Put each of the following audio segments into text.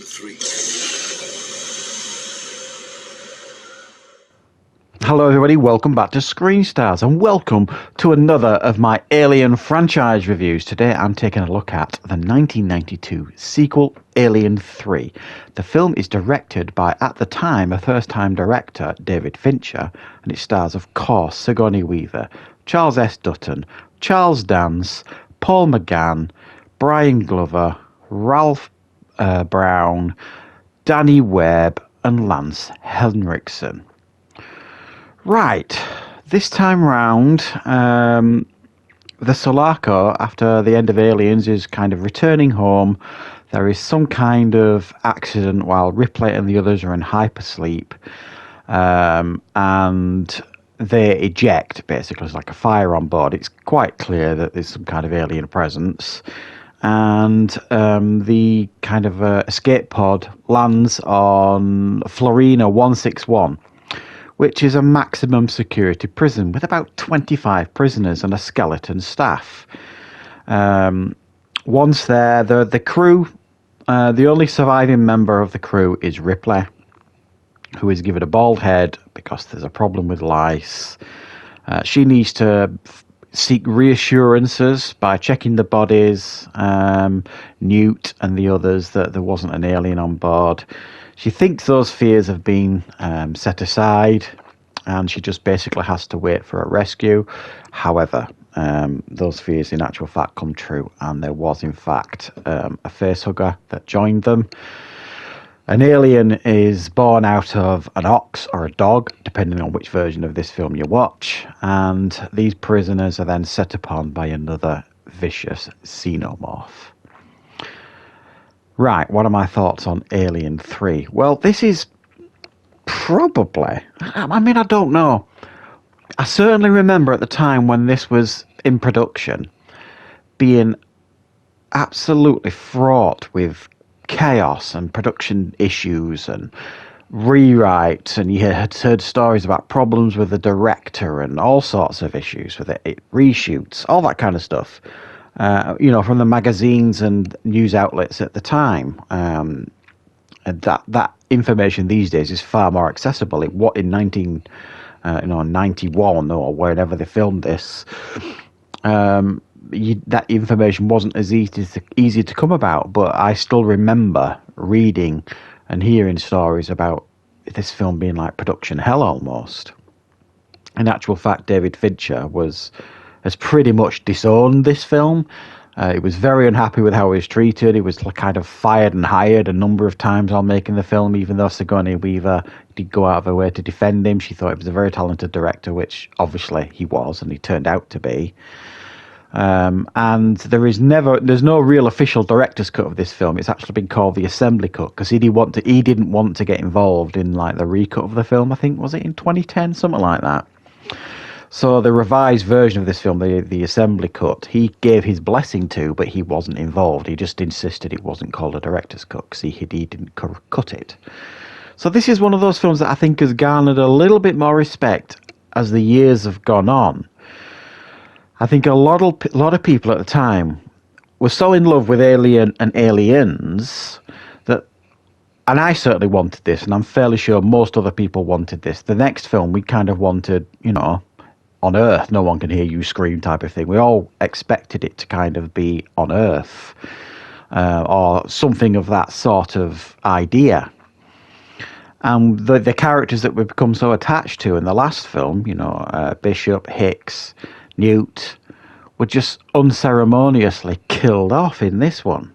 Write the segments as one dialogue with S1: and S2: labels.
S1: 3.
S2: Hello everybody, welcome back to Screenstars and welcome to another of my Alien franchise reviews. Today I'm taking a look at the 1992 sequel, Alien 3. The film is directed by, at the time, a first-time director, David Fincher, and it stars, of course, Sigourney Weaver, Charles S. Dutton, Charles Dance, Paul McGann, Brian Glover, Ralph Brown, Danny Webb, and Lance Henriksen. Right, this time round, the Sulaco, after the end of Aliens, is kind of returning home. There is some kind of accident while Ripley and the others are in hypersleep, and they eject, basically. It's like a fire on board. It's quite clear that there's some kind of alien presence. And the kind of escape pod lands on Florina 161, which is a maximum security prison with about 25 prisoners and a skeleton staff. Once there, the crew, the only surviving member of the crew is Ripley, who is given a bald head because there's a problem with lice. She needs to seek reassurances by checking the bodies, Newt and the others, that there wasn't an alien on board. She thinks those fears have been set aside, and she just basically has to wait for a rescue. However, those fears in actual fact come true, and there was in fact a facehugger that joined them. An alien is born out of an ox or a dog, depending on which version of this film you watch, and these prisoners are then set upon by another vicious xenomorph. Right, what are my thoughts on Alien 3? Well, this is probably, I don't know. I certainly remember at the time when this was in production being absolutely fraught with chaos and production issues and rewrites, and you had heard stories about problems with the director and all sorts of issues with it, reshoots, all that kind of stuff. From the magazines and news outlets at the time. And that information these days is far more accessible. In 91 or whenever they filmed this, that information wasn't as easy to come about. But I still remember reading and hearing stories about this film being like production hell almost. In actual fact, David Fincher has pretty much disowned this film. He was very unhappy with how he was treated. He was kind of fired and hired a number of times while making the film, even though Sigourney Weaver did go out of her way to defend him. She thought he was a very talented director, which obviously he was, and he turned out to be. And there's no real official director's cut of this film. It's actually been called the assembly cut because he didn't want to get involved in like the recut of the film. I think, was it in 2010, something like that. So the revised version of this film, the assembly cut, he gave his blessing to, but he wasn't involved. He just insisted it wasn't called a director's cut because he didn't cut it. So this is one of those films that I think has garnered a little bit more respect as the years have gone on. I think a lot of people at the time were so in love with Alien and Aliens that, and I certainly wanted this, and I'm fairly sure most other people wanted this. The next film we kind of wanted, on Earth, no one can hear you scream type of thing. We all expected it to kind of be on Earth, or something of that sort of idea. And the characters that we've become so attached to in the last film, Bishop, Hicks, Newt, were just unceremoniously killed off in this one.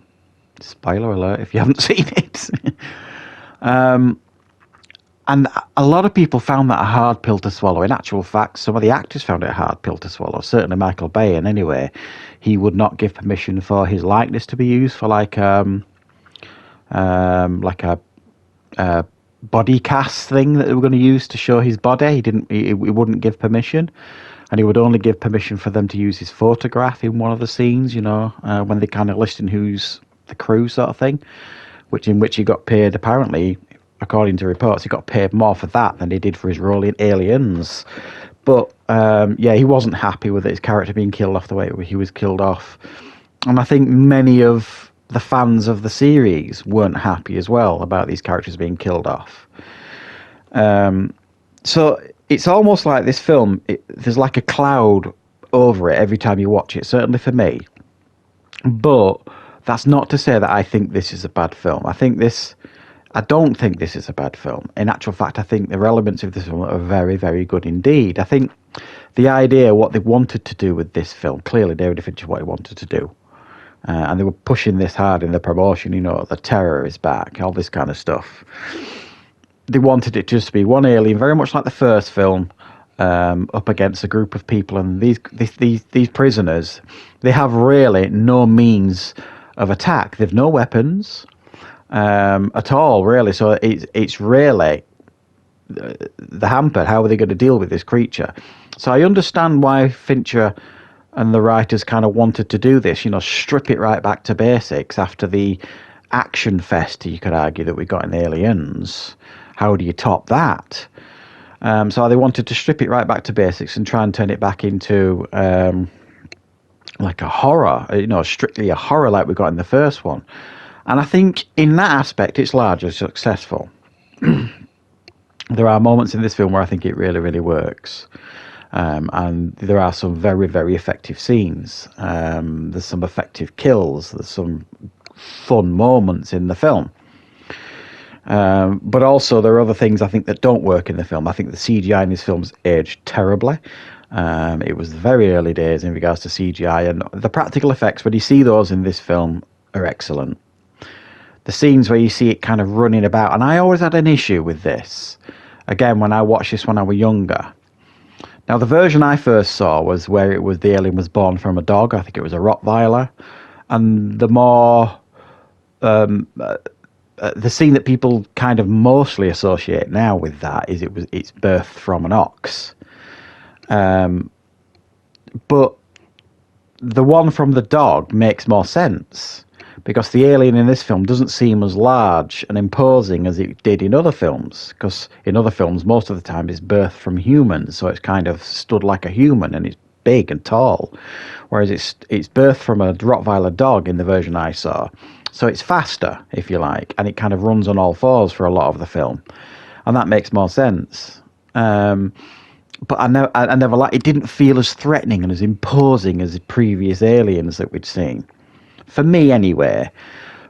S2: Spoiler alert if you haven't seen it. And a lot of people found that a hard pill to swallow. In actual fact, some of the actors found it a hard pill to swallow. Certainly Michael Bain, anyway. He would not give permission for his likeness to be used for like a body cast thing that they were going to use to show his body. He wouldn't give permission. And he would only give permission for them to use his photograph in one of the scenes, when they kind of listing who's the crew sort of thing, in which he got paid, apparently, according to reports, he got paid more for that than he did for his role in Aliens. But, he wasn't happy with his character being killed off the way he was killed off. And I think many of the fans of the series weren't happy as well about these characters being killed off. So it's almost like this film, there's like a cloud over it every time you watch it, certainly for me. But that's not to say that I think this is a bad film. I don't think this is a bad film. In actual fact, I think the elements of this film are very, very good indeed. I think the idea, what they wanted to do with this film, clearly David Fincher, what he wanted to do. And they were pushing this hard in the promotion, the terror is back, all this kind of stuff. They wanted it just to be one alien, very much like the first film, up against a group of people. And these prisoners, they have really no means of attack. They've no weapons at all, really. So it's really the hamper. How are they going to deal with this creature? So I understand why Fincher and the writers kind of wanted to do this, strip it right back to basics after the action fest, you could argue, that we got in Aliens. How do you top that? So they wanted to strip it right back to basics and try and turn it back into like a horror, strictly a horror like we got in the first one. And I think in that aspect, it's largely successful. There are moments in this film where I think it really, really works. And there are some very, very effective scenes. There's some effective kills. There's some fun moments in the film. But also there are other things I think that don't work in the film. I think the CGI in this film's aged terribly. It was the very early days in regards to CGI, and the practical effects, when you see those in this film, are excellent. The scenes where you see it kind of running about, and I always had an issue with this. Again, when I watched this when I was younger. Now, the version I first saw was where it was the alien was born from a dog. I think it was a Rottweiler. And the more... the scene that people kind of mostly associate now with that is it's birthed from an ox. But the one from the dog makes more sense because the alien in this film doesn't seem as large and imposing as it did in other films, because in other films most of the time it's birthed from humans, so it's kind of stood like a human and it's big and tall, whereas it's birthed from a Rottweiler dog in the version I saw. So it's faster, if you like, and it kind of runs on all fours for a lot of the film, and that makes more sense. But I never liked it. Didn't feel as threatening and as imposing as the previous aliens that we'd seen, for me anyway.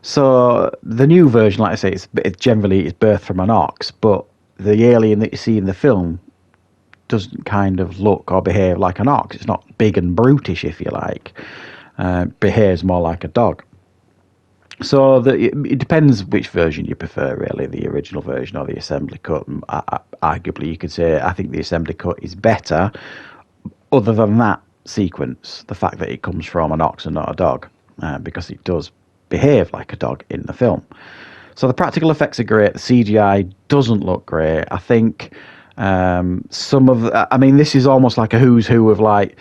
S2: So the new version, like I say, it's generally birthed from an ox, but the alien that you see in the film doesn't kind of look or behave like an ox. It's not big and brutish, if you like. Behaves more like a dog. So it depends which version you prefer, really, the original version or the assembly cut. Arguably, you could say I think the assembly cut is better, other than that sequence, the fact that it comes from an ox and not a dog, because it does behave like a dog in the film. So the practical effects are great. The CGI doesn't look great. I think this is almost like a who's who of like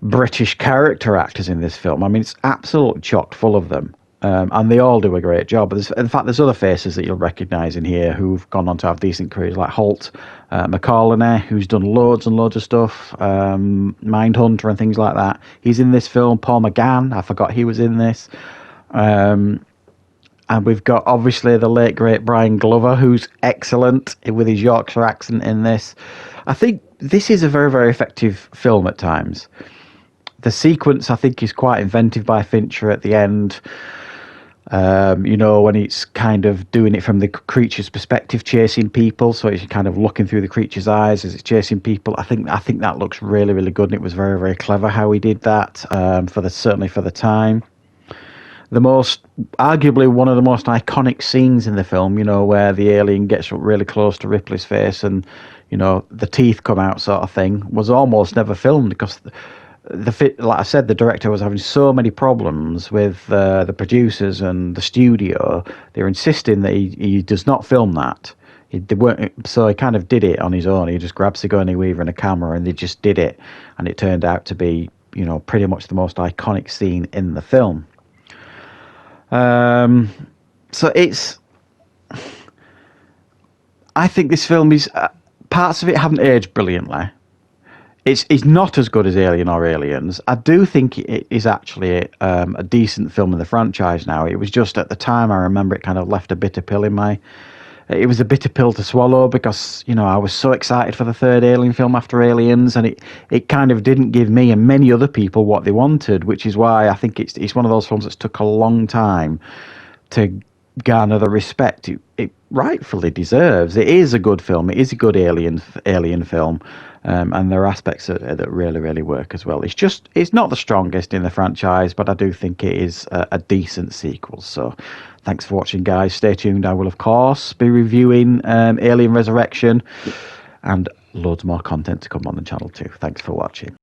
S2: British character actors in this film. I mean, it's absolutely chock full of them. And they all do a great job. But in fact, there's other faces that you'll recognise in here who've gone on to have decent careers, like Holt McCallany, who's done loads and loads of stuff, Mindhunter and things like that. He's in this film. Paul McGann, I forgot he was in this. And we've got, obviously, the late, great Brian Glover, who's excellent with his Yorkshire accent in this. I think this is a very, very effective film at times. The sequence, I think, is quite inventive by Fincher at the end. When it's kind of doing it from the creature's perspective, chasing people, so it's kind of looking through the creature's eyes as it's chasing people. I think that looks really, really good, and it was very, very clever how he did that. Certainly for the time, arguably one of the most iconic scenes in the film, where the alien gets really close to Ripley's face and the teeth come out, sort of thing, was almost never filmed because like I said, the director was having so many problems with the producers and the studio. They're insisting that he does not film that. So he kind of did it on his own. He just grabbed Sigourney Weaver and a camera, and they just did it. And it turned out to be, pretty much the most iconic scene in the film. I think this film is... parts of it haven't aged brilliantly. It's not as good as Alien or Aliens. I do think it is actually a decent film in the franchise now. It was just at the time, I remember it kind of left a bitter pill in my. It was a bitter pill to swallow because, I was so excited for the third Alien film after Aliens, and it kind of didn't give me and many other people what they wanted, which is why I think it's one of those films that's took a long time to garner the respect it rightfully deserves. It is a good film. It is a good alien film, and there are aspects that really, really work as well. It's not the strongest in the franchise, but I do think it is a decent sequel. So thanks for watching, guys. Stay tuned. I will, of course, be reviewing Alien Resurrection and loads more content to come on the channel too. Thanks for watching.